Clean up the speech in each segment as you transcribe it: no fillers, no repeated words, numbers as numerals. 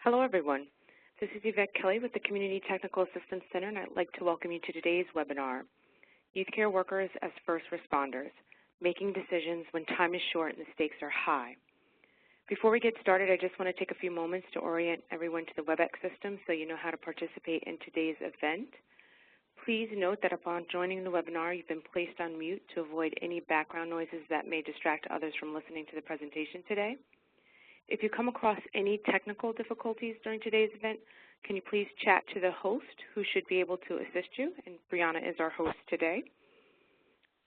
Hello, everyone. This is Yvette Kelly with the Community Technical Assistance Center, and I'd like to welcome you to today's webinar, Youth Care Workers as First Responders, Making Decisions When Time is Short and the Stakes are High. Before we get started, I just want to take a few moments to orient everyone to the WebEx system so you know how to participate in today's event. Please note that upon joining the webinar, you've been placed on mute to avoid any background noises that may distract others from listening to the presentation today. If you come across any technical difficulties during today's event, can you please chat to the host who should be able to assist you, and Brianna is our host today.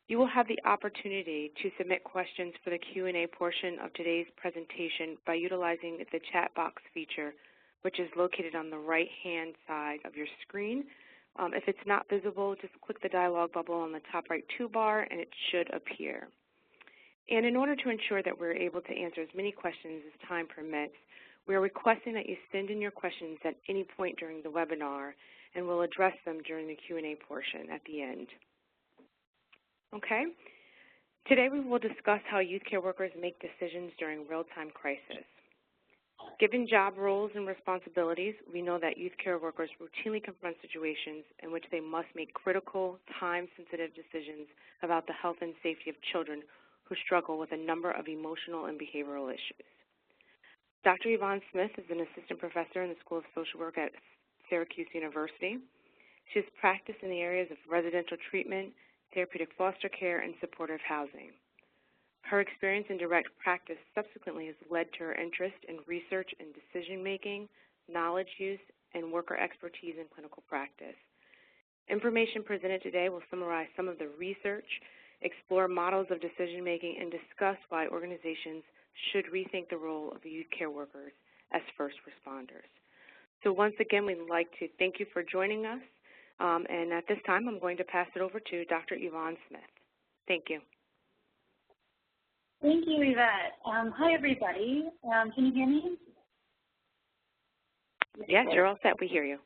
You will have the opportunity to submit questions for the Q&A portion of today's presentation by utilizing the chat box feature, which is located on the right-hand side of your screen. If it's not visible, just click the dialog bubble on the top right toolbar and it should appear. And in order to ensure that we're able to answer as many questions as time permits, we are requesting that you send in your questions at any point during the webinar, and we'll address them during the Q&A portion at the end. Okay? Today we will discuss how youth care workers make decisions during real-time crisis. Given job roles and responsibilities, we know that youth care workers routinely confront situations in which they must make critical, time-sensitive decisions about the health and safety of children who struggle with a number of emotional and behavioral issues. Dr. Yvonne Smith is an assistant professor in the School of Social Work at Syracuse University. She has practiced in the areas of residential treatment, therapeutic foster care, and supportive housing. Her experience in direct practice subsequently has led to her interest in research and decision-making, knowledge use, and worker expertise in clinical practice. Information presented today will summarize some of the research, explore models of decision-making, and discuss why organizations should rethink the role of youth care workers as first responders. So once again, we'd like to thank you for joining us, and at this time, I'm going to pass it over to Dr. Yvonne Smith. Thank you. Thank you, Yvette. Hi, everybody. Can you hear me? Yes, you're all set. We hear you.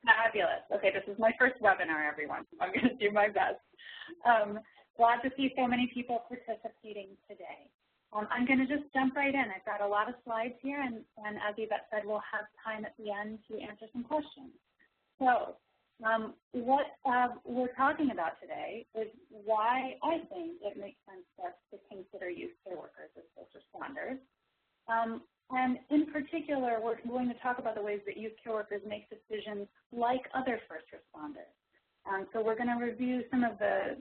Fabulous. Okay, this is my first webinar, everyone. I'm going to do my best. Glad to see so many people participating today. I'm going to just jump right in. I've got a lot of slides here, and as Yvette said, we'll have time at the end to answer some questions. So what we're talking about today is why I think it makes sense for us to consider youth care workers as first responders. And in particular, we're going to talk about the ways that youth care workers make decisions like other first responders. So we're going to review some of the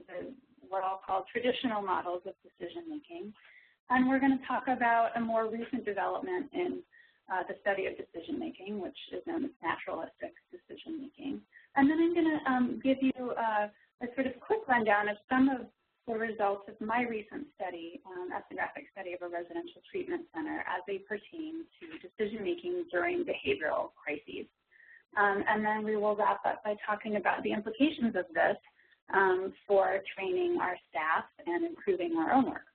what I'll call traditional models of decision-making, and we're going to talk about a more recent development in the study of decision-making, which is known as naturalistic decision-making. And then I'm going to give you a sort of quick rundown of some of the results of my recent study, ethnographic study of a residential treatment center as they pertain to decision-making during behavioral crises. And then we will wrap up by talking about the implications of this for training our staff and improving our own work.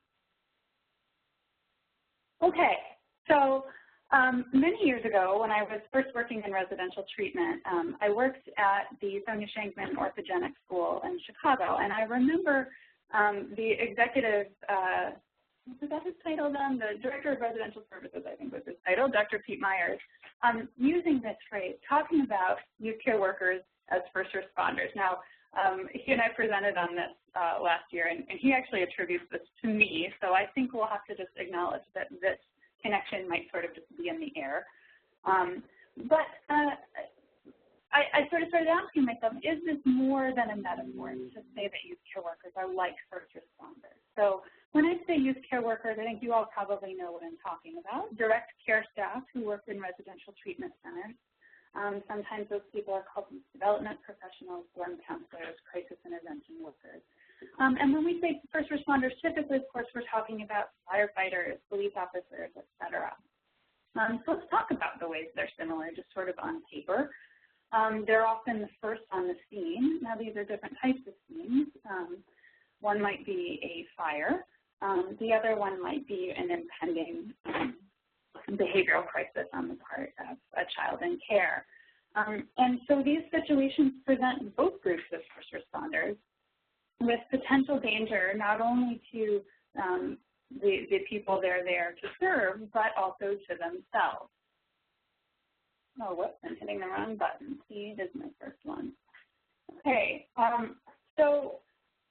Okay, so many years ago when I was first working in residential treatment, I worked at the Sonia Shankman Orthogenic School in Chicago, and I remember the executive, was that his title then? The Director of Residential Services, I think was his title, Dr. Pete Myers, using this phrase, talking about youth care workers as first responders. Now, he and I presented on this last year, and he actually attributes this to me, so I think we'll have to just acknowledge that this connection might sort of just be in the air. I sort of started asking myself, is this more than a metaphor to say that youth care workers are like first responders? So when I say youth care workers, I think you all probably know what I'm talking about. Direct care staff who work in residential treatment centers. Sometimes those people are called youth development professionals, warm counselors, crisis intervention workers. And when we say first responders, typically, of course, we're talking about firefighters, police officers, et cetera. So let's talk about the ways they're similar, just sort of on paper. They're often the first on the scene. Now, these are different types of scenes. One might be a fire. The other one might be an impending behavioral crisis on the part of a child in care. And so these situations present both groups of first responders with potential danger not only to the people they're there to serve, but also to themselves. Oh, whoops, I'm hitting the wrong button. See, it is my first one. Okay, so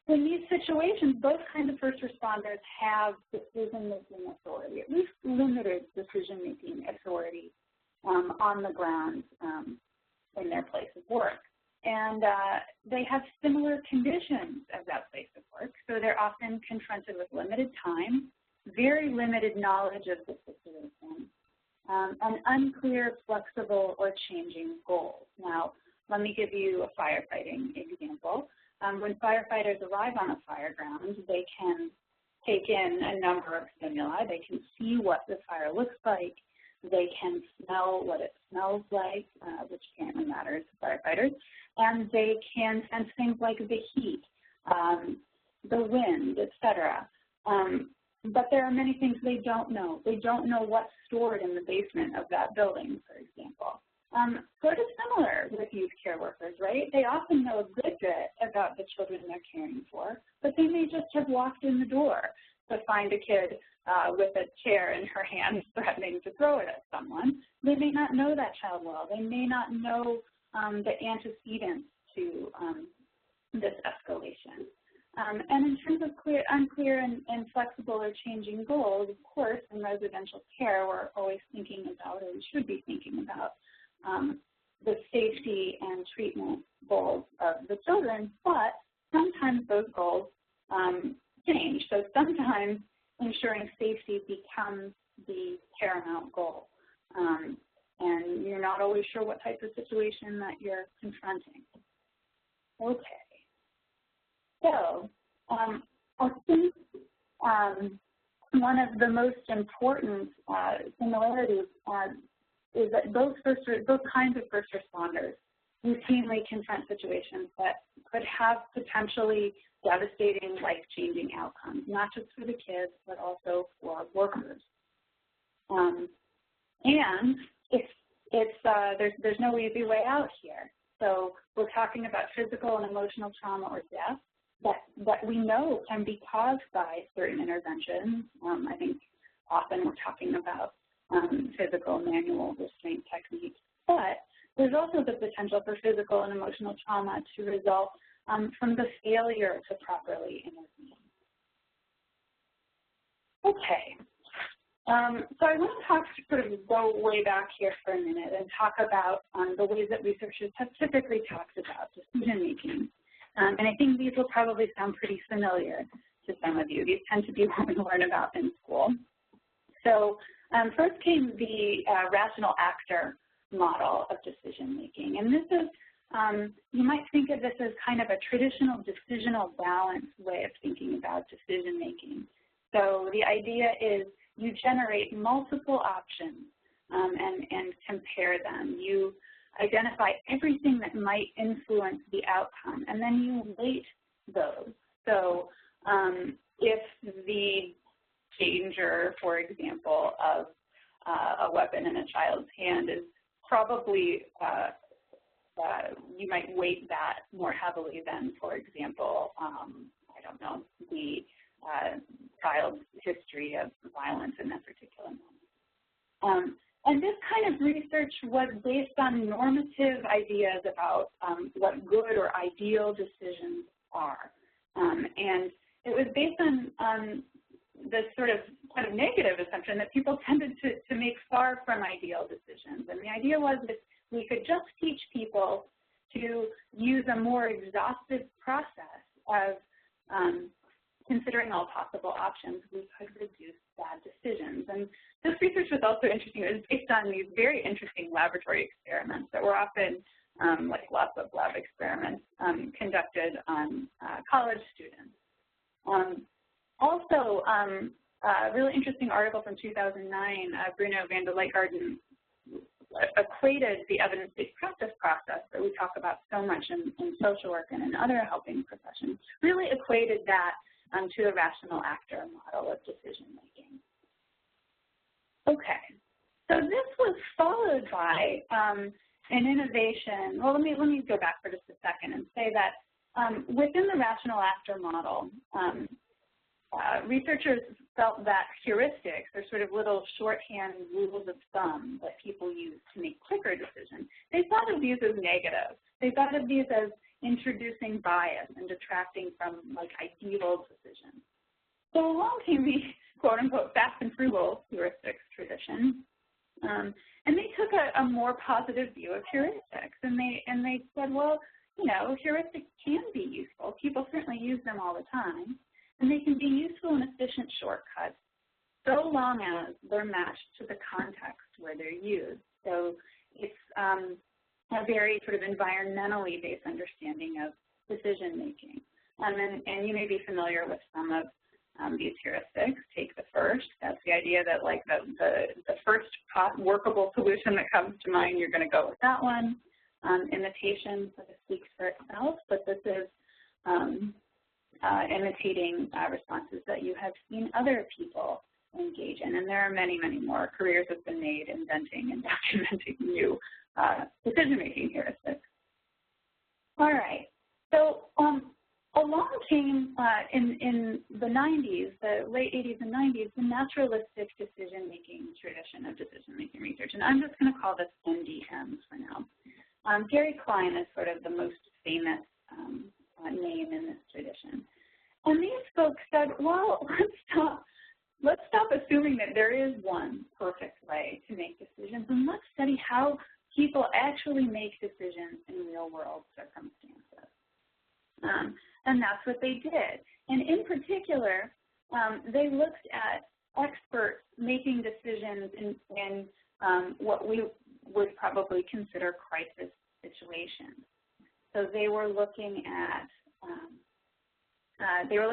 in these situations, both kinds of first responders have decision-making authority, at least limited decision-making authority on the ground in their place of work. And they have similar conditions as that place of work, so they're often confronted with limited time, very limited knowledge of the situation, and unclear, flexible, or changing goals. Now, let me give you a firefighting example. When firefighters arrive on a fire ground, they can take in a number of stimuli. They can see what the fire looks like. They can smell what it smells like, which apparently matters to firefighters. And they can sense things like the heat, the wind, etc. But there are many things they don't know. They don't know what's stored in the basement of that building, for example. Sort of similar with youth care workers, right? They often know a good bit about the children they're caring for, but they may just have walked in the door to find a kid with a chair in her hand threatening to throw it at someone. They may not know that child well. They may not know the antecedents to this escalation. And in terms of unclear and flexible or changing goals, of course, in residential care, we're always thinking about, or we should be thinking about, the safety and treatment goals of the children, but sometimes those goals change. So sometimes ensuring safety becomes the paramount goal, and you're not always sure what type of situation that you're confronting. Okay. So I think one of the most important similarities is that both kinds of first responders routinely confront situations that could have potentially devastating, life-changing outcomes, not just for the kids, but also for workers. And there's no easy way out here. So we're talking about physical and emotional trauma or death that we know can be caused by certain interventions. I think often we're talking about physical manual restraint techniques, but there's also the potential for physical and emotional trauma to result from the failure to properly intervene. Okay, so I want to go way back here for a minute and talk about the ways that researchers have typically talked about decision-making. And I think these will probably sound pretty familiar to some of you. These tend to be what we learn about in school. So first came the rational actor model of decision-making. And this is, you might think of this as kind of a traditional decisional balance way of thinking about decision-making. So the idea is you generate multiple options and compare them. You identify everything that might influence the outcome, and then you weight those. So if the danger, for example, of a weapon in a child's hand is probably, you might weight that more heavily than, for example, I don't know, the child's history of violence in that particular moment. And this kind of research was based on normative ideas about what good or ideal decisions are. And it was based on this sort of kind of negative assumption that people tended to make far from ideal decisions. And the idea was that we could just teach people to use a more exhaustive process of considering all possible options, we could reduce bad decisions. And this research was also interesting. It was based on these very interesting laboratory experiments that were often, like lots of lab experiments, conducted on college students. Also, a really interesting article from 2009, Bruno van der Leijgarden equated the evidence-based practice process that we talk about so much in social work and in other helping professions, really equated that to the rational actor model of decision-making. Okay, so this was followed by an innovation. Well, let me go back for just a second and say that within the rational actor model, researchers felt that heuristics are sort of little shorthand rules of thumb that people use to make quicker decisions. They thought of these as negative. They thought of these as introducing bias and detracting from like ideal decisions. So along came the quote unquote fast and frugal heuristics tradition. And they took a more positive view of heuristics, and they said, well, you know, heuristics can be useful. People certainly use them all the time, and they can be useful and efficient shortcuts so long as they're matched to the context where they're used. So it's a very sort of environmentally based understanding of decision making. And you may be familiar with some of these heuristics. Take the first. That's the idea that like the first workable solution that comes to mind, you're going to go with that one. Imitation sort of speaks for itself, but this is imitating responses that you have seen other people engage in. And there are many, many more. Careers have been made inventing and documenting new decision-making heuristics. All right. So along came in the 90s, the late 80s and 90s, the naturalistic decision-making tradition of decision-making research. And I'm just going to call this NDM for now. Gary Klein is sort of the most famous name in this tradition. And these folks said, well, let's stop assuming that there is one perfect way to make decisions, and let's study how people actually make decisions in real-world circumstances. And that's what they did. And in particular, they looked at experts making decisions in what we would probably consider crisis situations. So they were looking at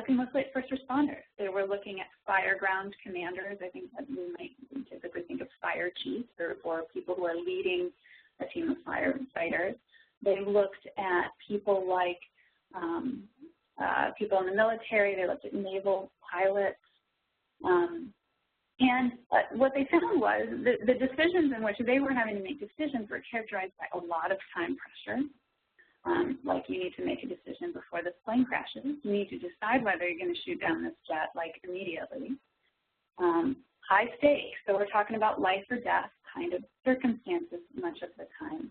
mostly at first responders. They were looking at fire ground commanders. I think that we might typically think of fire chiefs or people who are leading a team of firefighters. They looked at people like people in the military. They looked at naval pilots. And what they found was the decisions in which they were having to make decisions were characterized by a lot of time pressure. Like you need to make a decision before this plane crashes. You need to decide whether you're going to shoot down this jet like immediately. High stakes, so we're talking about life or death kind of circumstances much of the time.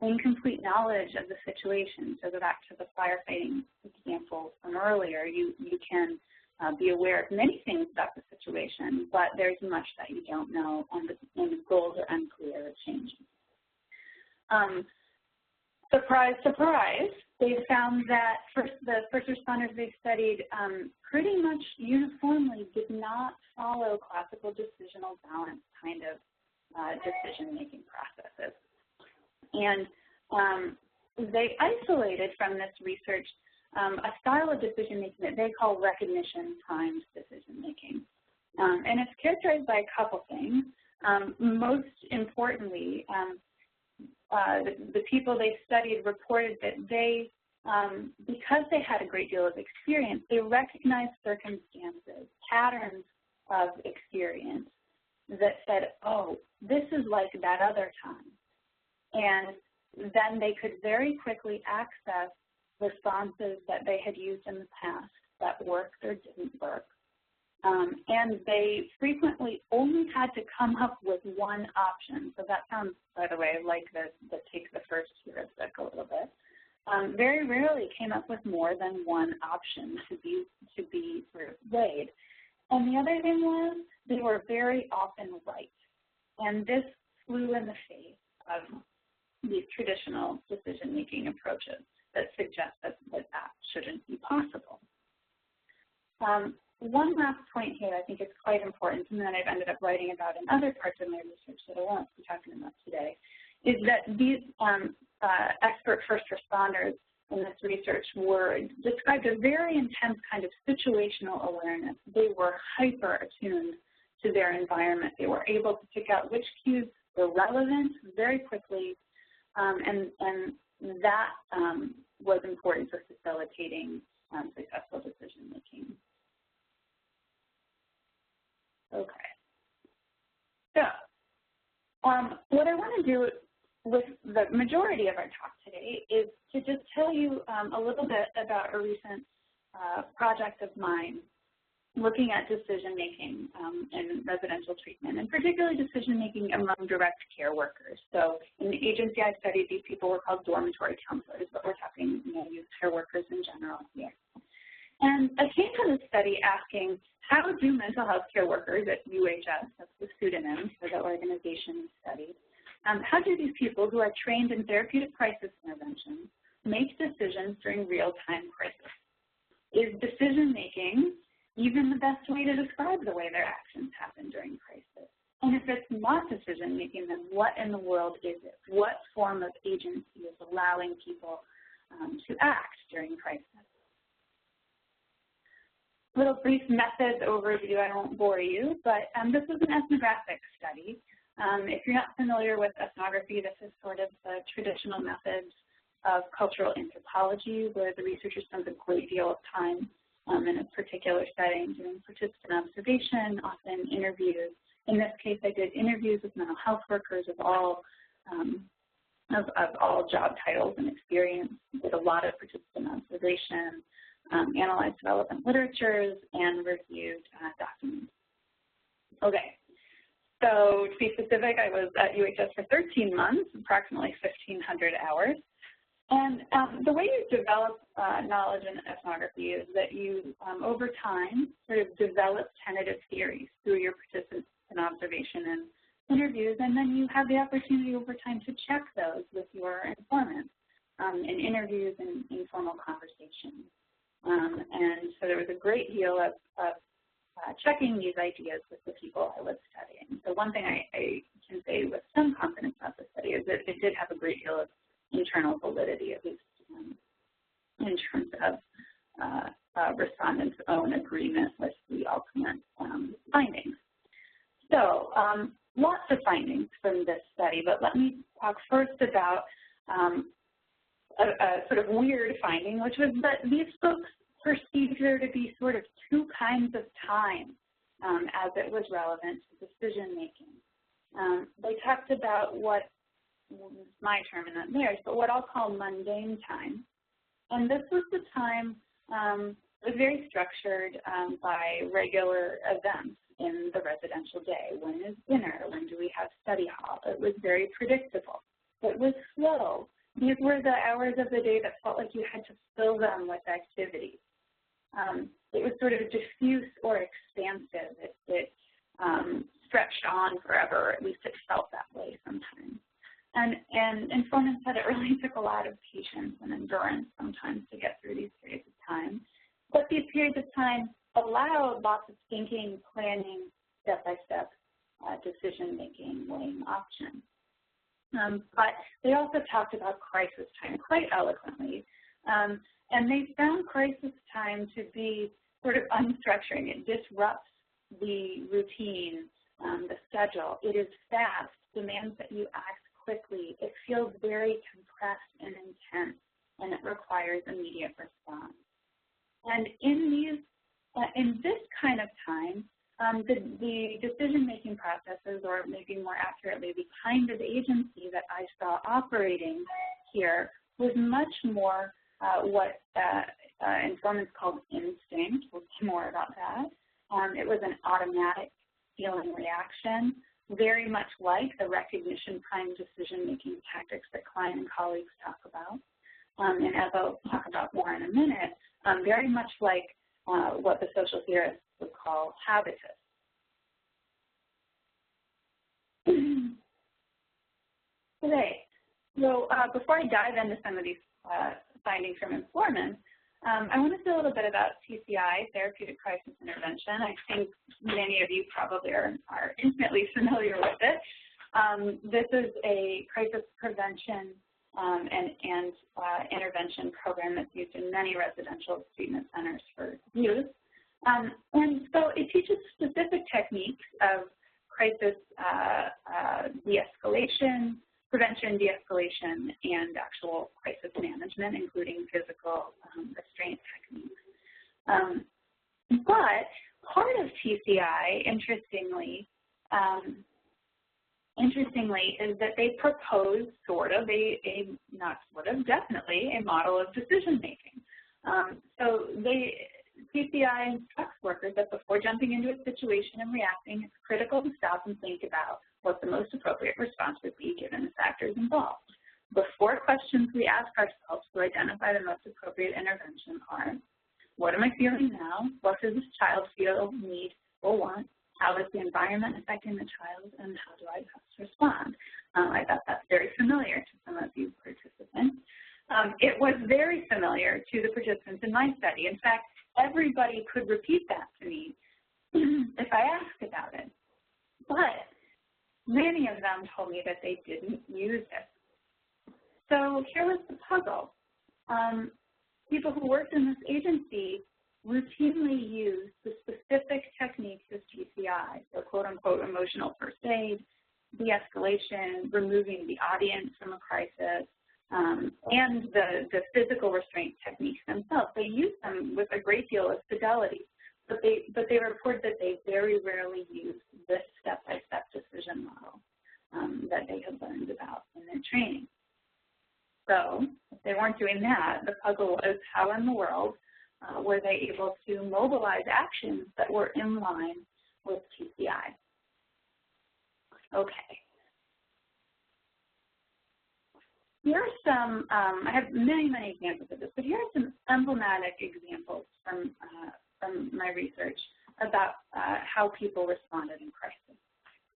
Incomplete knowledge of the situation. So go back to the firefighting example from earlier. You can be aware of many things about the situation, but there's much that you don't know, and the goals are unclear or changing. Surprise, surprise, they found that the first responders they studied pretty much uniformly did not follow classical decisional balance kind of decision-making processes. And they isolated from this research a style of decision-making that they call recognition-timed decision-making. And it's characterized by a couple things. Most importantly, the people they studied reported that they, because they had a great deal of experience, they recognized circumstances, patterns of experience that said, oh, this is like that other time. And then they could very quickly access responses that they had used in the past that worked or didn't work. And they frequently only had to come up with one option. So that sounds, by the way, like the take the first heuristic a little bit. Very rarely came up with more than one option to be sort of weighed. And the other thing was they were very often right. And this flew in the face of these traditional decision-making approaches that suggest that shouldn't be possible. One last point here I think is quite important, and that I've ended up writing about in other parts of my research that I won't be talking about today, is that these expert first responders in this research were described as very intense kind of situational awareness. They were hyper attuned to their environment. They were able to pick out which cues were relevant very quickly, and that was important for facilitating successful decision making. Okay. So what I want to do with the majority of our talk today is to just tell you a little bit about a recent project of mine looking at decision-making in residential treatment, and particularly decision-making among direct care workers. So in the agency I studied, these people were called dormitory counselors, but we're talking, youth care workers in general here. And I came to this study asking, how do mental health care workers at UHS, that's the pseudonym for the organization studied, how do these people who are trained in therapeutic crisis intervention make decisions during real-time crisis? Is decision-making even the best way to describe the way their actions happen during crisis? And if it's not decision-making, then what in the world is it? What form of agency is allowing people to act during crisis? A little brief methods overview, I won't bore you, but this was an ethnographic study. If you're not familiar with ethnography, this is sort of the traditional methods of cultural anthropology, where the researcher spends a great deal of time in a particular setting doing participant observation, often interviews. In this case, I did interviews with mental health workers of all job titles and experience, did a lot of participant observation, analyzed relevant literatures, and reviewed documents. Okay, so to be specific, I was at UHS for 13 months, approximately 1,500 hours. And the way you develop knowledge in ethnography is that you, over time, sort of develop tentative theories through your participant observation and interviews, and then you have the opportunity over time to check those with your informants in interviews and informal conversations. And so there was a great deal of checking these ideas with the people I was studying. So one thing I can say with some confidence about the study is that it did have a great deal of internal validity, at least in terms of respondents' own agreement with the ultimate findings. So lots of findings from this study, but let me talk first about a sort of weird finding, which was that these folks perceived there to be sort of two kinds of time as it was relevant to decision-making. They talked about what, my term and not theirs, but what I'll call mundane time. And this was the time that was very structured by regular events in the residential day. When is dinner? When do we have study hall? It was very predictable. It was slow. These were the hours of the day that felt like you had to fill them with activity. It was sort of diffuse or expansive. It stretched on forever, at least it felt that way sometimes. And informants said it really took a lot of patience and endurance sometimes to get through these periods of time. But these periods of time allowed lots of thinking, planning, step-by-step decision-making, weighing options. But they also talked about crisis time quite eloquently. And they found crisis time to be sort of unstructuring. It disrupts the routine, the schedule. It is fast, demands that you act quickly. It feels very compressed and intense, and it requires immediate response. And in this kind of time, the decision-making processes, or maybe more accurately, the kind of agency that I saw operating here was much more what informants called instinct. We'll see more about that. It was an automatic feeling reaction, very much like the recognition prime decision-making tactics that Klein and colleagues talk about. And as I'll talk about more in a minute, very much like what the social theorists would call habitus. Okay, so before I dive into some of these findings from informants, I want to say a little bit about TCI, Therapeutic Crisis Intervention. I think many of you probably are intimately familiar with it. This is a crisis prevention and intervention program that's used in many residential treatment centers for youth. And so it teaches specific techniques of crisis de-escalation, prevention, de-escalation, and actual crisis management, including physical restraint techniques. But part of TCI, interestingly, is that they propose definitely a model of decision-making. So TCI instructs workers that before jumping into a situation and reacting, it's critical to stop and think about what the most appropriate response would be given the factors involved. The 4 questions we ask ourselves to identify the most appropriate intervention are: what am I feeling now? What does this child feel, need, or want? How is the environment affecting the child, and how do I best respond? I thought that's very familiar to some of you participants. It was very familiar to the participants in my study. In fact, everybody could repeat that to me if I asked about it. But many of them told me that they didn't use it. So here was the puzzle. People who worked in this agency routinely use the specific techniques of TCI, so quote-unquote emotional first aid, de-escalation, removing the audience from a crisis, and the physical restraint techniques themselves. They use them with a great deal of fidelity, but they report that they very rarely use this step-by-step decision model that they had learned about in their training. So if they weren't doing that, the puzzle was how in the world were they able to mobilize actions that were in line with TCI. Okay. Here are some, I have many, many examples of this, but here are some emblematic examples from my research about how people responded in crisis.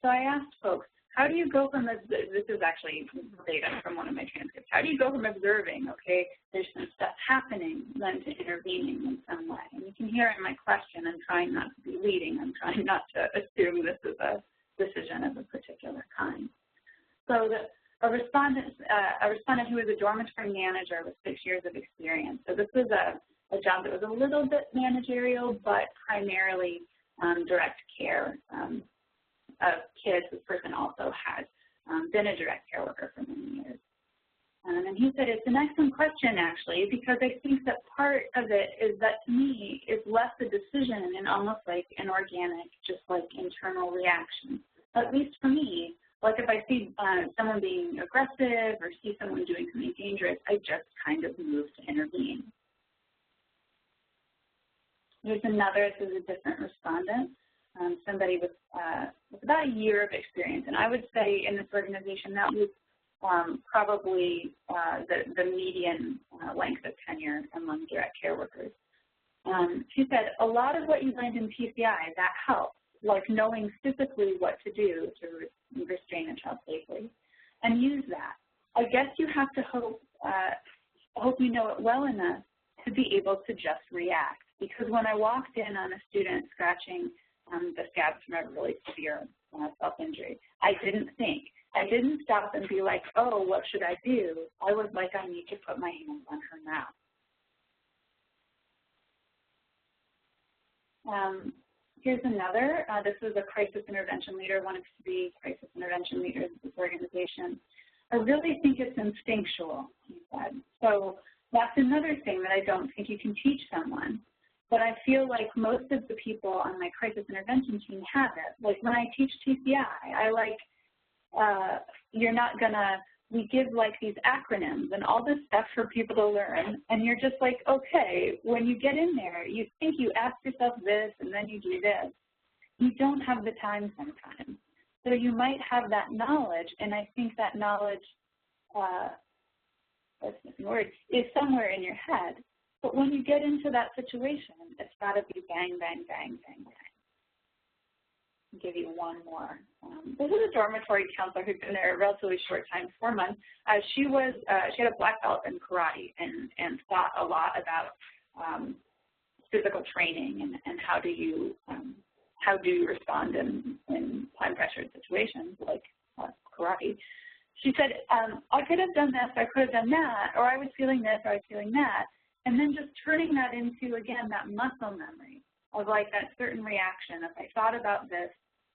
So I asked folks, how do you go from, this is actually data from one of my transcripts, how do you go from observing, okay, there's some stuff happening, then to intervening in some way? And you can hear in my question, I'm trying not to be leading, I'm trying not to assume this is a decision of a particular kind. So a respondent who was a dormitory manager with 6 years of experience. So this was a job that was a little bit managerial, but primarily direct care of kids. This person also had been a direct care worker for many years. And he said, it's an excellent question, actually, because I think that part of it is that, to me, is less a decision and almost like an organic, just like internal reaction. At least for me, like if I see someone being aggressive or see someone doing something dangerous, I just kind of move to intervene. Here's another, this is a different respondent. Somebody with about a year of experience, and I would say in this organization that was probably the median length of tenure among direct care workers. She said, a lot of what you learned in TCI, that helps, like knowing physically what to do to restrain a child safely, and use that. I guess you have to hope you know it well enough to be able to just react, because when I walked in on a student scratching the scabs from a really severe self-injury, I didn't think. I didn't stop and be like, oh, what should I do? I was like, I need to put my hands on her now. Here's another. This was a crisis intervention leader, one of 3 crisis intervention leaders of this organization. I really think it's instinctual, he said. So that's another thing that I don't think you can teach someone. But I feel like most of the people on my crisis intervention team have it. Like when I teach TCI, I like, you're not gonna, we give like these acronyms and all this stuff for people to learn, and you're just like, okay, when you get in there, you think you ask yourself this and then you do this. You don't have the time sometimes. So you might have that knowledge, and I think that knowledge, that's a word, is somewhere in your head. But when you get into that situation, it's got to be bang, bang, bang, bang, bang. I'll give you one more. This is a dormitory counselor who'd been there a relatively short time, 4 months. She had a black belt in karate and thought a lot about physical training and how do you respond in time-pressured situations like karate. She said, I could have done this, I could have done that, or I was feeling this, or I was feeling that. And then just turning that into, again, that muscle memory of like that certain reaction. If I thought about this,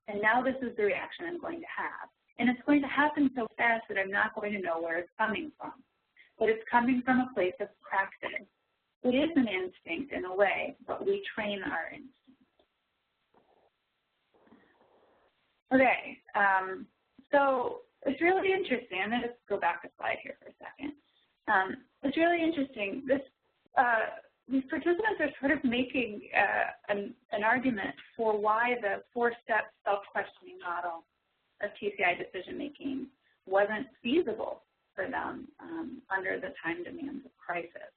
and now this is the reaction I'm going to have. And it's going to happen so fast that I'm not going to know where it's coming from. But it's coming from a place of practice. It is an instinct in a way, but we train our instinct. Okay, so it's really interesting. I'm going to just go back a slide here for a second. It's really interesting. these participants are sort of making an argument for why the four-step self-questioning model of TCI decision-making wasn't feasible for them under the time demands of crisis.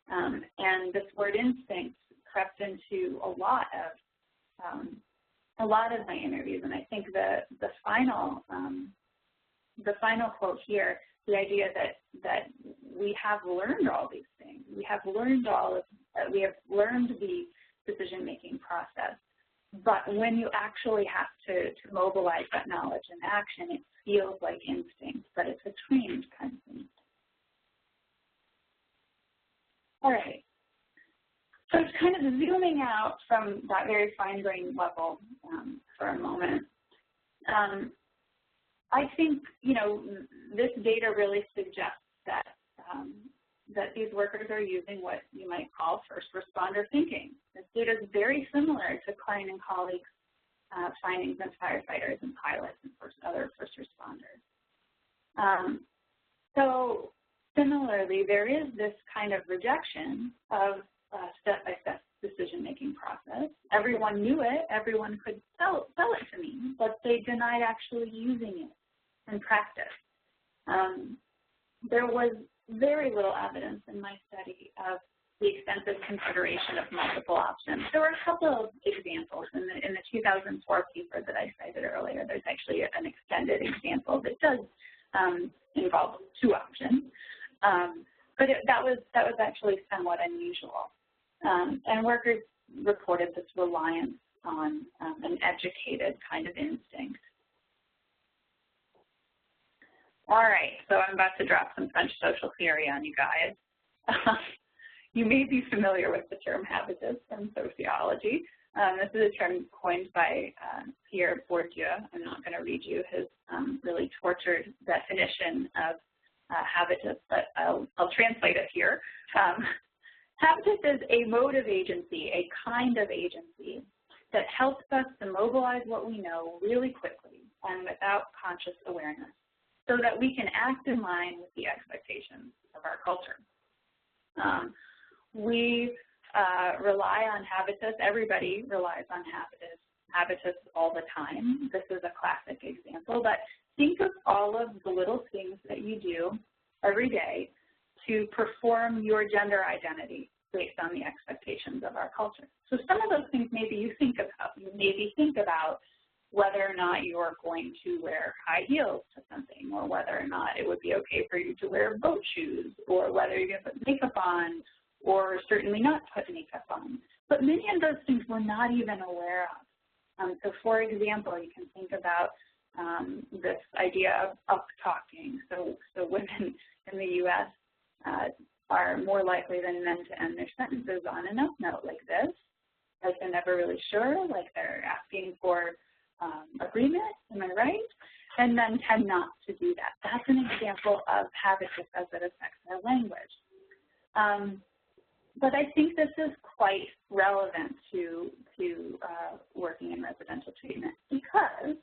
And this word instinct crept into a lot of my interviews, and I think the final quote here, the idea that we have learned all these things, we have learned the decision-making process, but when you actually have to mobilize that knowledge in action, it feels like instinct, but it's a trained kind of thing. All right. So it's kind of zooming out from that very fine-grained level for a moment. I think, this data really suggests that that these workers are using what you might call first responder thinking. This data is very similar to Klein and colleagues' findings in firefighters and pilots and other first responders. So similarly, there is this kind of rejection of step-by-step decision-making process. Everyone knew it. Everyone could tell it to me, but they denied actually using it in practice. There was very little evidence in my study of the extensive consideration of multiple options. There were a couple of examples in the 2004 paper that I cited earlier. There's actually an extended example that does involve two options, but that was actually somewhat unusual. And workers reported this reliance on an educated kind of instinct. All right, so I'm about to drop some French social theory on you guys. You may be familiar with the term habitus from sociology. This is a term coined by Pierre Bourdieu. I'm not going to read you his really tortured definition of habitus, but I'll translate it here. Habitus is a mode of agency, a kind of agency that helps us to mobilize what we know really quickly and without conscious awareness, so that we can act in line with the expectations of our culture. We rely on habitus. Everybody relies on habitus all the time. This is a classic example, but think of all of the little things that you do every day to perform your gender identity based on the expectations of our culture. So some of those things maybe you think about. You maybe think about whether or not you're going to wear high heels to something, or whether or not it would be okay for you to wear boat shoes, or whether you're going to put makeup on, or certainly not put makeup on. But many of those things we're not even aware of. So for example, you can think about this idea of up-talking. So women in the U.S. Are more likely than men to end their sentences on an up note like this, like they're never really sure, like they're asking for agreement, am I right? And men tend not to do that. That's an example of habitus as it affects our language. But I think this is quite relevant to working in residential treatment, because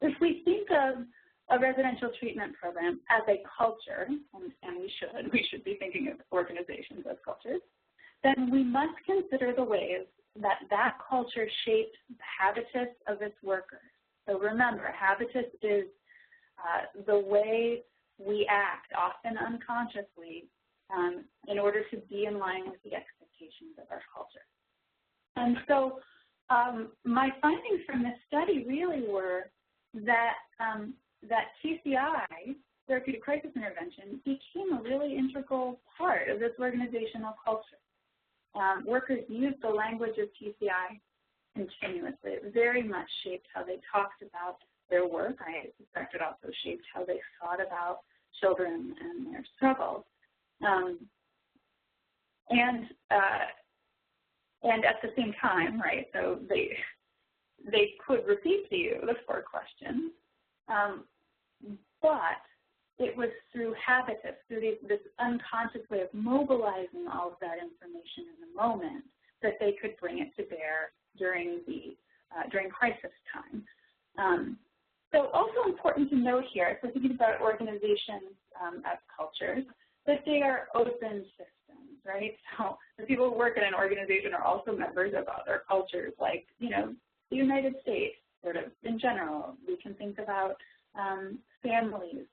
if we think of a residential treatment program as a culture, and we should be thinking of organizations as cultures, then we must consider the ways that culture shaped the habitus of its workers. So remember, habitus is the way we act, often unconsciously, in order to be in line with the expectations of our culture. And so my findings from this study really were that TCI, therapeutic crisis intervention, became a really integral part of this organizational culture. Workers used the language of TCI continuously. It very much shaped how they talked about their work. I suspect it also shaped how they thought about children and their struggles. And at the same time, right, so they could repeat to you the 4 questions, but it was through habitus, through this unconscious way of mobilizing all of that information in the moment, that they could bring it to bear during crisis time. So also important to note here, so thinking about organizations as cultures, that they are open systems, right? So the people who work in an organization are also members of other cultures, like, you know, the United States, sort of in general. We can think about families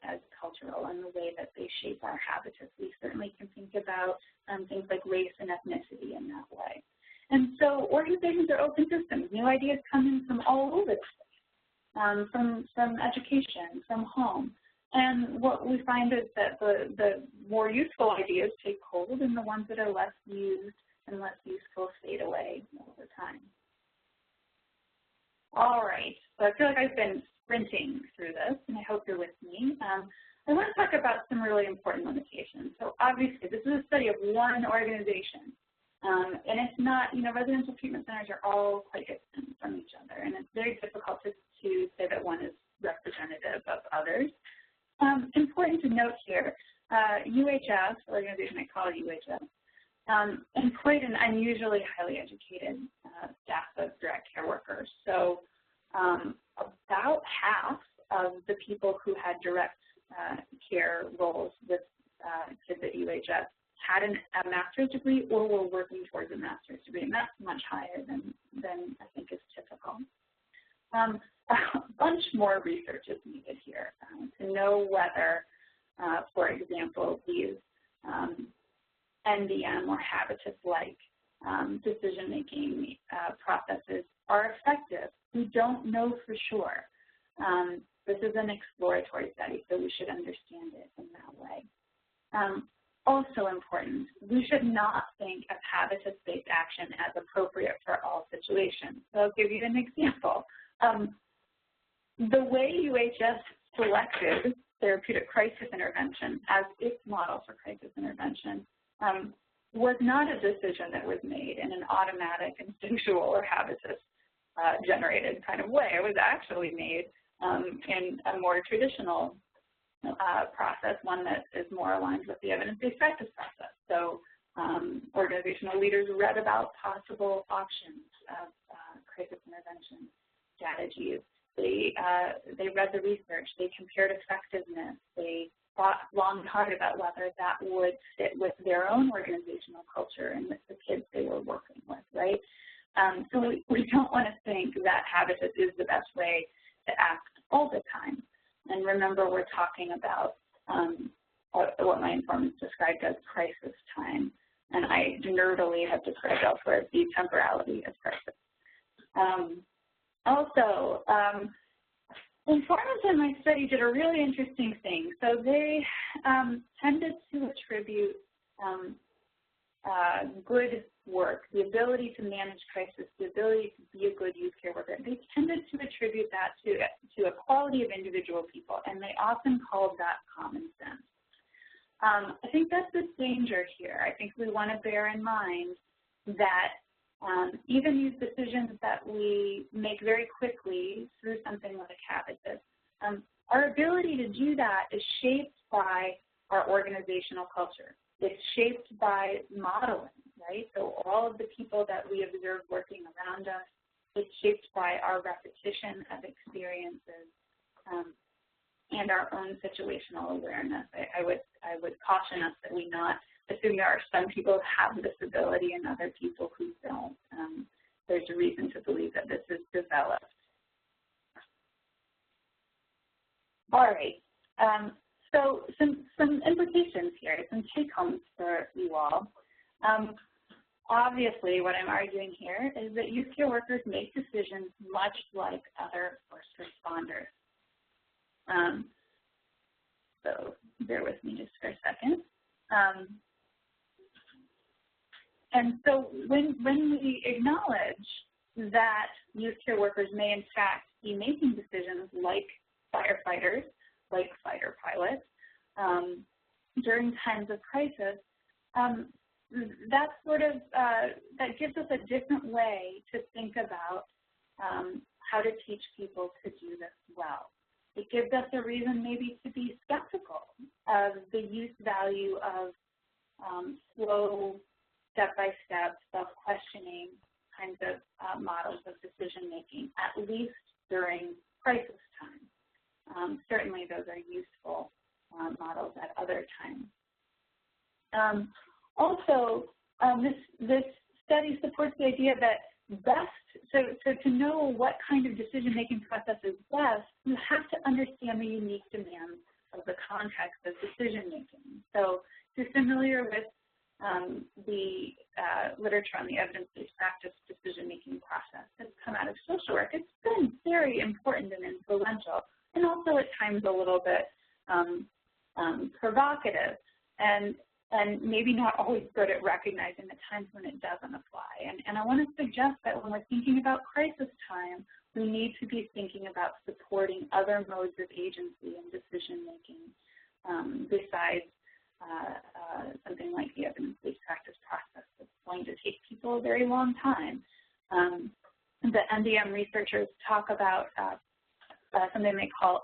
as cultural and the way that they shape our habitus. We certainly can think about things like race and ethnicity in that way. And so organizations are open systems. New ideas come in from all over the place, from education, from home. And what we find is that the more useful ideas take hold, and the ones that are less used and less useful fade away over time. All right, so I feel like I've been sprinting through this, and I hope you're with me. I want to talk about some really important limitations. So obviously, this is a study of one organization. And it's not, you know, residential treatment centers are all quite different from each other, and it's very difficult to say that one is representative of others. Important to note here, UHS, the organization I call UHS, employed an unusually highly educated staff of direct care workers. So about half of the people who had direct care roles with kids at UHS had a master's degree or were working towards a master's degree, and that's much higher than I think is typical. A bunch more research is needed here to know whether, for example, these NDM or Habitus-like decision-making processes are effective. We don't know for sure. This is an exploratory study, so we should understand it in that way. Also important, we should not think of habitus-based action as appropriate for all situations. So I'll give you an example. The way UHS selected therapeutic crisis intervention as its model for crisis intervention was not a decision that was made in an automatic, instinctual, or habitus-generated kind of way. It was actually made in a more traditional process, one that is more aligned with the evidence-based practice process. So organizational leaders read about possible options of crisis intervention strategies. They read the research. They compared effectiveness. They thought long and hard about whether that would fit with their own organizational culture and with the kids they were working with, right? So we don't want to think that habitus is the best way to act all the time. And remember, we're talking about what my informants described as crisis time, and I nerdily have described elsewhere the temporality of crisis. Also, informants in my study did a really interesting thing. So they tended to attribute good work, the ability to manage crisis, the ability to be a good youth care worker. They tended to attribute that to a quality of individual people, and they often called that common sense. I think that's the danger here. I think we want to bear in mind that even these decisions that we make very quickly through something like Habitus, our ability to do that is shaped by our organizational culture. It's shaped by modeling, right? So all of the people that we observe working around us, it's shaped by our repetition of experiences and our own situational awareness. I would caution us that we not assume there are some people who have this ability and other people who don't. There's a reason to believe that this is developed. All right. So some implications here, some take-homes for you all. Obviously, what I'm arguing here is that youth care workers make decisions much like other first responders. So bear with me just for a second. And so when we acknowledge that youth care workers may in fact be making decisions like firefighters, like fighter pilots, during times of crisis, that that gives us a different way to think about how to teach people to do this well. It gives us a reason maybe to be skeptical of the use value of slow, step-by-step, self-questioning kinds of models of decision-making, at least during crisis time. Certainly those are useful models at other times. Also, this study supports the idea that to know what kind of decision-making process is best, you have to understand the unique demands of the context of decision-making. So if you're familiar with the literature on the evidence-based practice decision-making process that's come out of social work, it's been very important and influential, and also at times a little bit provocative, and maybe not always good at recognizing the times when it doesn't apply. And I want to suggest that when we're thinking about crisis time, we need to be thinking about supporting other modes of agency and decision-making besides something like the evidence-based practice process that's going to take people a very long time. The NDM researchers talk about something they call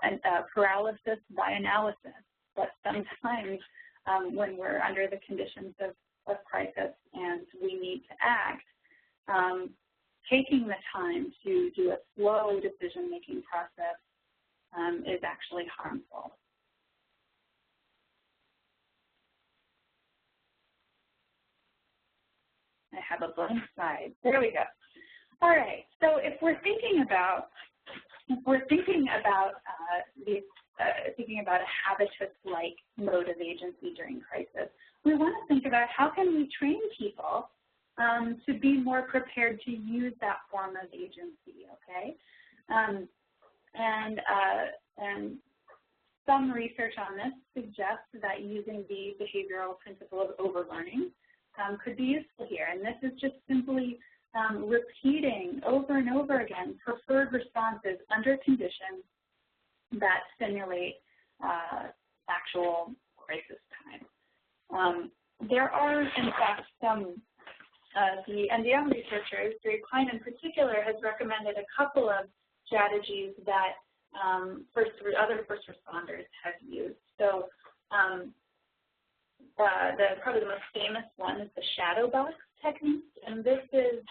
paralysis by analysis, but sometimes when we're under the conditions of crisis and we need to act, taking the time to do a slow decision-making process is actually harmful. I have a blank slide. There we go. All right. So if we're thinking about a habitus-like mode of agency during crisis, we want to think about how can we train people to be more prepared to use that form of agency. Okay, and some research on this suggests that using the behavioral principle of overlearning could be useful here. And this is just simply repeating over and over again preferred responses under conditions that simulate actual crisis time. There are, in fact, some, the NDM researchers, Klein in particular, has recommended a couple of strategies that other first responders have used. So probably the most famous one is the shadow box technique, and this is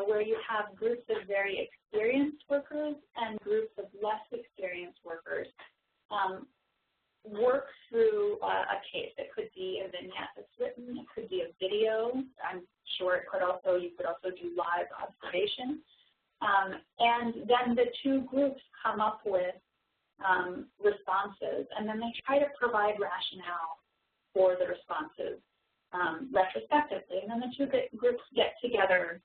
where you have groups of very experienced workers and groups of less experienced workers work through a case. It could be a vignette that's written, it could be a video. I'm sure you could also do live observation. And then the two groups come up with responses, and then they try to provide rationale for the responses retrospectively. And then the two groups get together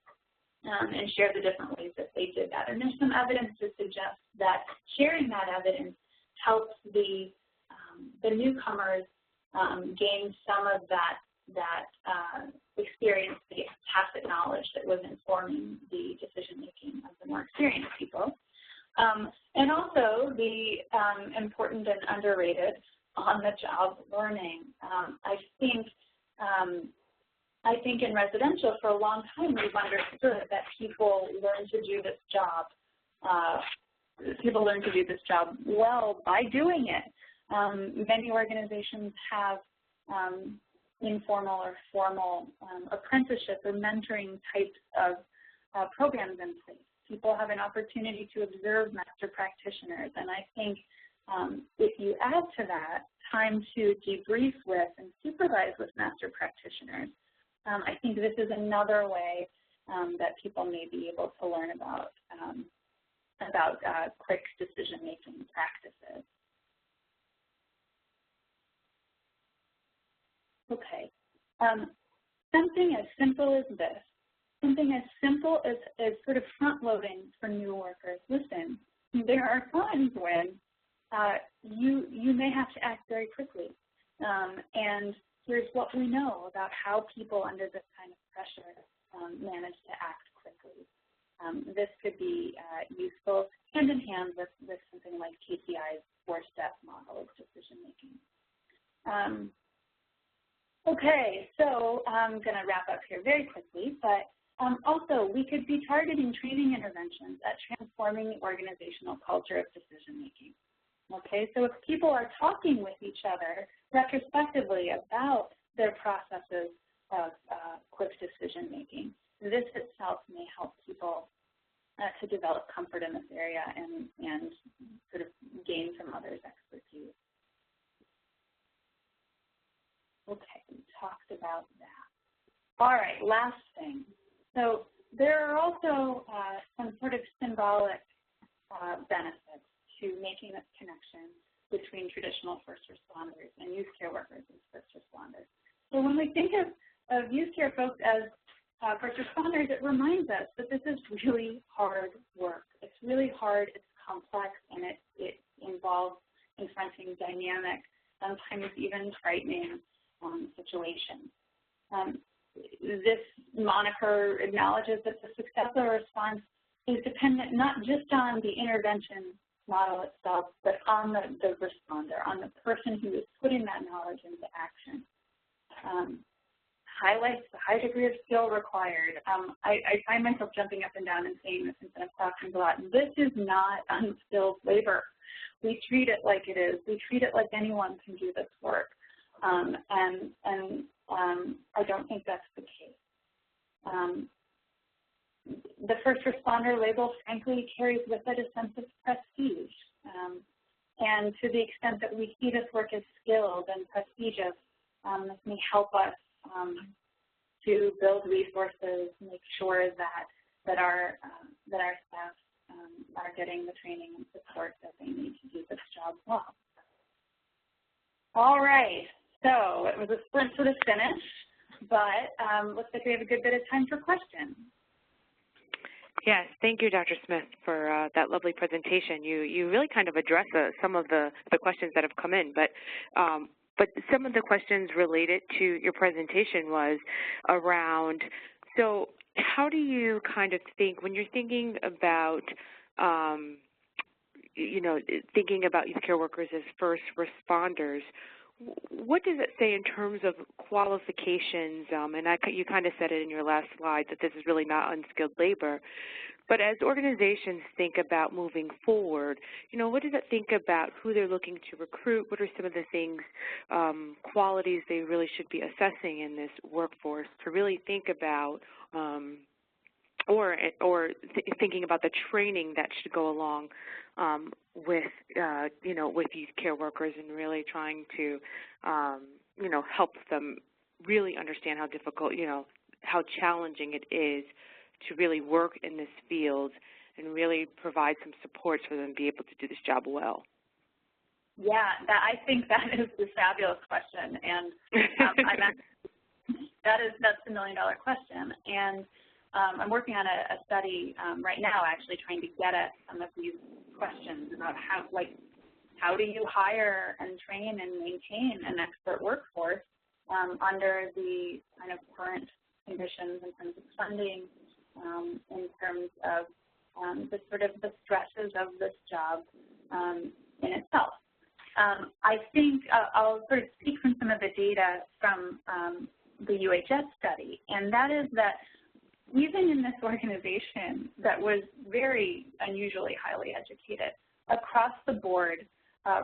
and share the different ways that they did that. And there's some evidence to suggest that sharing that evidence helps the newcomers gain some of that experience, the tacit knowledge that was informing the decision-making of the more experienced people. And also the important and underrated on-the-job learning. I think in residential for a long time we've understood that people learn to do this job. People learn to do this job well by doing it. Many organizations have informal or formal apprenticeship or mentoring types of programs in place. People have an opportunity to observe master practitioners, and I think if you add to that time to debrief with and supervise with master practitioners, I think this is another way that people may be able to learn about quick decision-making practices. Okay, something as simple as this, something as simple as sort of front-loading for new workers. Listen, there are times when you may have to act very quickly, and here's what we know about how people under this kind of pressure manage to act quickly. This could be useful hand in hand with something like TCI's four-step model of decision-making. Okay, so I'm going to wrap up here very quickly, but also we could be targeting training interventions at transforming the organizational culture of decision-making. Okay, so if people are talking with each other retrospectively about their processes of quick decision-making, this itself may help people to develop comfort in this area and sort of gain from others' expertise. Okay, we talked about that. All right, last thing. So there are also some sort of symbolic benefits to making this connection between traditional first responders and youth care workers as first responders. So when we think of youth care folks as first responders, it reminds us that this is really hard work. It's really hard, it's complex, and it involves confronting dynamic, sometimes even frightening situations. This moniker acknowledges that the successful response is dependent not just on the intervention model itself, but on the responder, on the person who is putting that knowledge into action. Highlights the high degree of skill required. I find myself jumping up and down and saying this instead of talking a lot. This is not unskilled labor. We treat it like it is. We treat it like anyone can do this work. And I don't think that's the case. The first responder label, frankly, carries with it a sense of prestige. And to the extent that we see this work as skilled and prestigious, this may help us to build resources, make sure that our staff are getting the training and support that they need to do this job well. All right, so it was a sprint to the finish, but looks like we have a good bit of time for questions. Yes, thank you, Dr. Smith, for that lovely presentation. You really kind of addressed some of the questions that have come in, but some of the questions related to your presentation was around, so how do you kind of think, when you're thinking about, thinking about youth care workers as first responders, what does it say in terms of qualifications? And you kind of said it in your last slide that this is really not unskilled labor. But as organizations think about moving forward, what does it think about who they're looking to recruit? What are some of the things, qualities they really should be assessing in this workforce to really think about, thinking about the training that should go along with youth care workers and really trying to, help them really understand how difficult, how challenging it is to really work in this field and really provide some supports for them to be able to do this job well? Yeah, I think that is a fabulous question, and that's the $1-million question. And I'm working on a study right now, actually trying to get at some of these questions about how do you hire and train and maintain an expert workforce under the kind of current conditions in terms of funding, in terms of the sort of the stresses of this job in itself. I think I'll sort of speak from some of the data from the UHS study, and that is that even in this organization that was very unusually highly educated, across the board,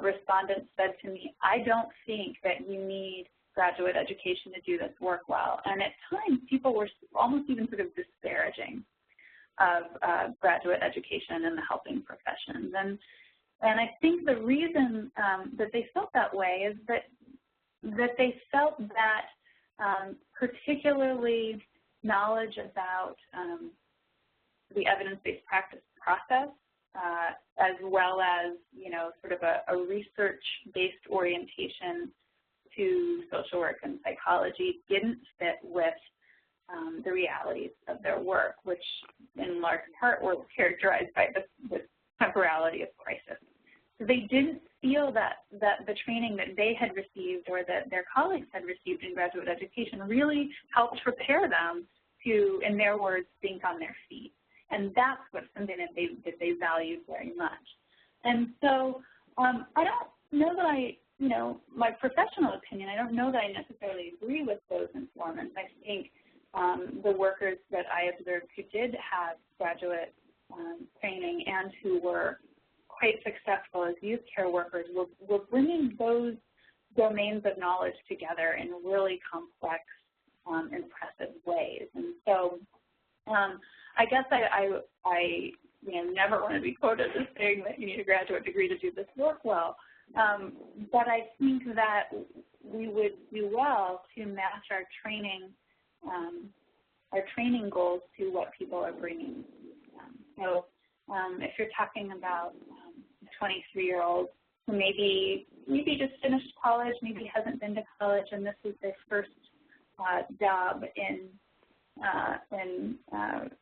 respondents said to me, I don't think that you need graduate education to do this work well. And at times, people were almost even sort of disparaging of graduate education in the helping professions. And I think the reason that they felt that way is that they felt that particularly knowledge about the evidence-based practice process, as well as, sort of a research-based orientation to social work and psychology didn't fit with the realities of their work, which in large part were characterized by the temporality of crisis. So they didn't feel that the training that they had received or that their colleagues had received in graduate education really helped prepare them to, in their words, think on their feet. And that's something that they valued very much. And so I don't know that my professional opinion, I don't know that I necessarily agree with those informants. I think the workers that I observed who did have graduate training and who were quite successful as youth care workers were bringing those domains of knowledge together in really complex, impressive ways. And so I guess I never want to be quoted as saying that you need a graduate degree to do this work well. But I think that we would do well to match our training training goals to what people are bringing. So if you're talking about a 23-year-old who maybe just finished college, maybe hasn't been to college, and this is their first job in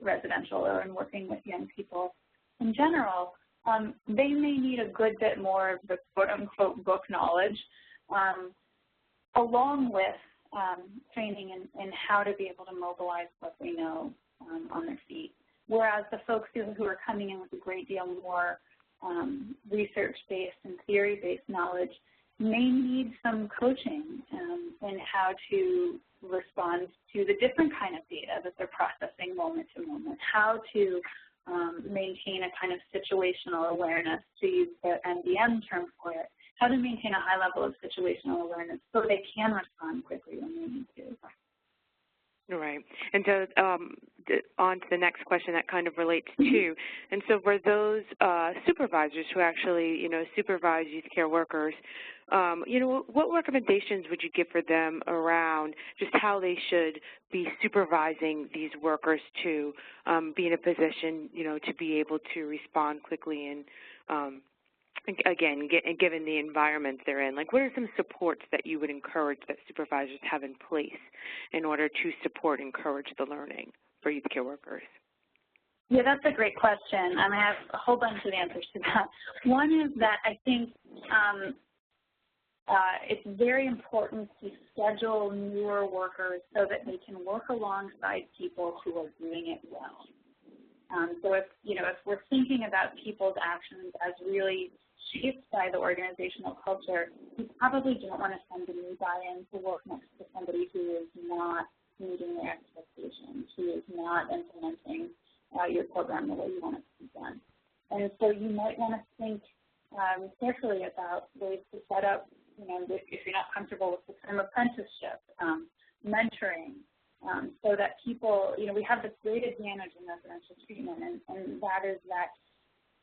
residential or in working with young people in general, they may need a good bit more of the quote-unquote book knowledge along with training in how to be able to mobilize what they know on their feet. Whereas the folks who are coming in with a great deal more research-based and theory-based knowledge may need some coaching in how to respond to the different kind of data that they're processing moment to moment, how to maintain a kind of situational awareness, to use the MDM term for it, how to maintain a high level of situational awareness so they can respond quickly when they need to. Right. And so on to the next question that kind of relates to, and so for those supervisors who actually, supervise youth care workers, what recommendations would you give for them around just how they should be supervising these workers to be in a position, to be able to respond quickly and, again, given the environment they're in? Like, what are some supports that you would encourage that supervisors have in place in order to support and encourage the learning for youth care workers? Yeah, that's a great question. I have a whole bunch of answers to that. One is that I think it's very important to schedule newer workers so that they can work alongside people who are doing it well. So if we're thinking about people's actions as really shaped by the organizational culture, you probably don't want to send a new buy-in to work next to somebody who is not meeting their expectations, who is not implementing your program the way you want it to be done. And so you might want to think carefully about ways to set up, if you're not comfortable with the term apprenticeship, mentoring, so that people, we have this great advantage in residential treatment, and that is that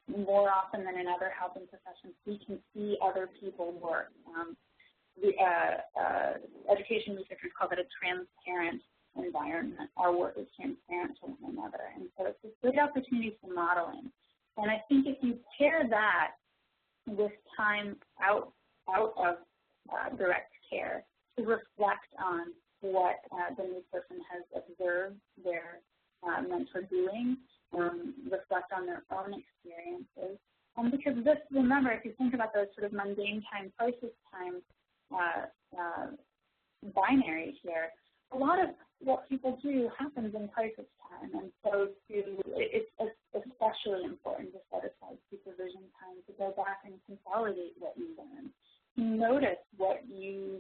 more often than in other helping professions, we can see other people work. Education researchers call it a transparent environment. Our work is transparent to one another, and so it's a good opportunity for modeling. And I think if you pair that with time out of direct care to reflect on what the new person has observed their mentor doing, reflect on their own experiences. Because this, remember, if you think about those sort of mundane time, crisis time binary here, a lot of what people do happens in crisis time. And so it's especially important to set aside supervision time to go back and consolidate what you learned. Notice what you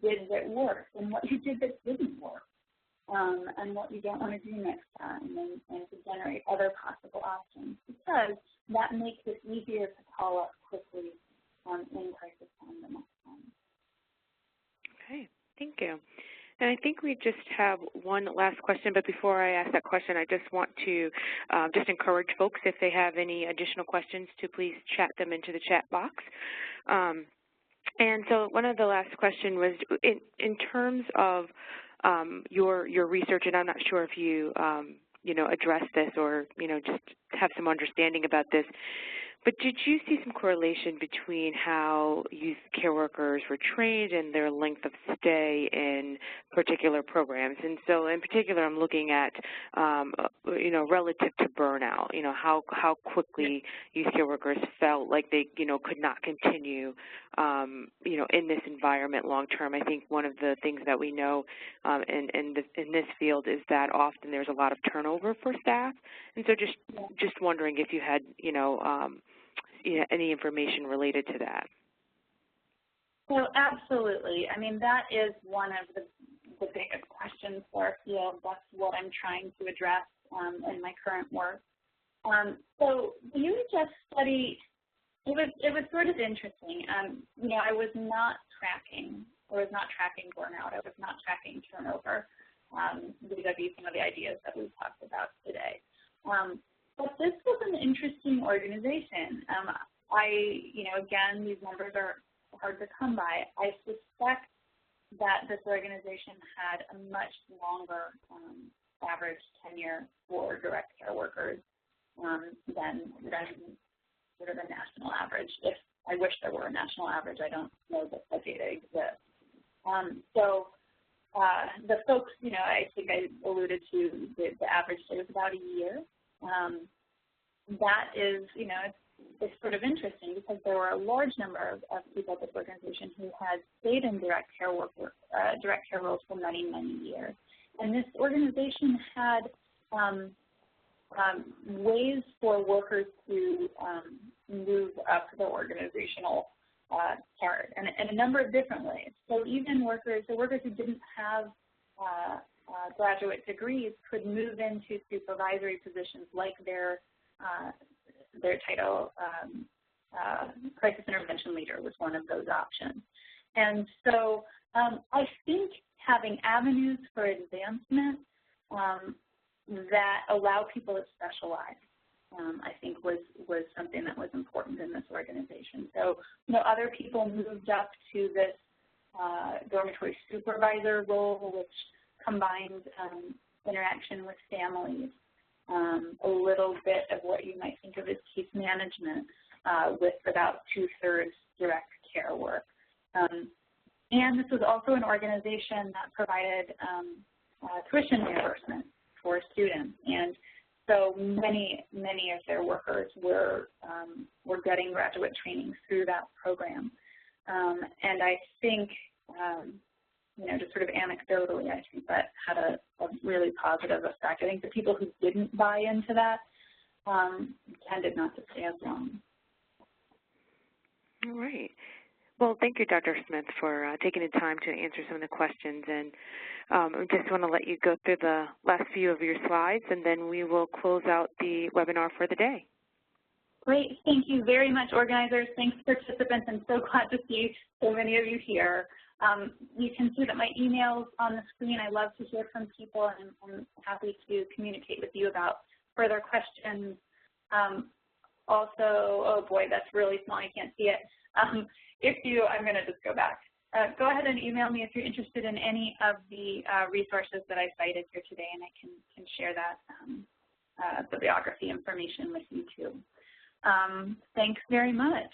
did that worked and what you did that didn't work, and what you don't want to do next time, and to generate other possible options, because that makes it easier to call up quickly in crisis time the next time. Okay, thank you. And I think we just have one last question, but before I ask that question, I just want to just encourage folks, if they have any additional questions, to please chat them into the chat box. And so one of the last question was, in terms of your research, and I'm not sure if you, addressed this or, just have some understanding about this, but did you see some correlation between how youth care workers were trained and their length of stay in particular programs? And so in particular, I'm looking at, relative to burnout, how quickly youth care workers felt like they, could not continue, in this environment long term. I think one of the things that we know in this field is that often there's a lot of turnover for staff. And so just wondering if you had, any information related to that. So absolutely. I mean, that is one of the biggest questions for our field. That's what I'm trying to address in my current work. So the UHS study, it was sort of interesting. I was not tracking burnout. I was not tracking turnover vis-a-vis some of the ideas that we've talked about today. But this was an interesting organization. Again, these numbers are hard to come by. I suspect that this organization had a much longer average tenure for direct care workers than sort of a national average. If I wish there were a national average, I don't know that the data exists. The folks, I think I alluded to the average stay was about a year. That is, it's sort of interesting because there were a large number of people at this organization who had stayed in direct care roles for many, many years. And this organization had ways for workers to move up the organizational chart, and in a number of different ways. So even workers who didn't have graduate degrees could move into supervisory positions like their title, crisis intervention leader was one of those options. And so I think having avenues for advancement that allow people to specialize, I think was something that was important in this organization. So, other people moved up to this dormitory supervisor role, which combined interaction with families, a little bit of what you might think of as case management, with about 2/3 direct care work. And this was also an organization that provided tuition reimbursement for students. And so many of their workers were getting graduate training through that program. And I think, just sort of anecdotally, I think that had a really positive effect. I think the people who didn't buy into that tended not to stay as long. All right. Well, thank you, Dr. Smith, for taking the time to answer some of the questions. And I just want to let you go through the last few of your slides, and then we will close out the webinar for the day. Great. Thank you very much, organizers. Thanks, participants. I'm so glad to see so many of you here. You can see that my email's on the screen. I love to hear from people, and I'm happy to communicate with you about further questions. Also, oh boy, that's really small. You can't see it. I'm going to just go back. Go ahead and email me if you're interested in any of the resources that I cited here today, and I can share that bibliography information with you too. Thanks very much.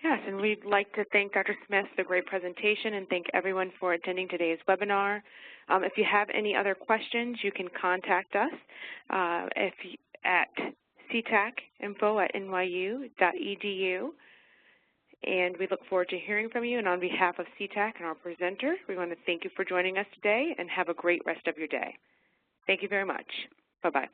Yes, and we'd like to thank Dr. Smith for the great presentation and thank everyone for attending today's webinar. If you have any other questions, you can contact us at ctacinfo@nyu.edu. And we look forward to hearing from you. And on behalf of CTAC and our presenter, we want to thank you for joining us today and have a great rest of your day. Thank you very much. Bye-bye.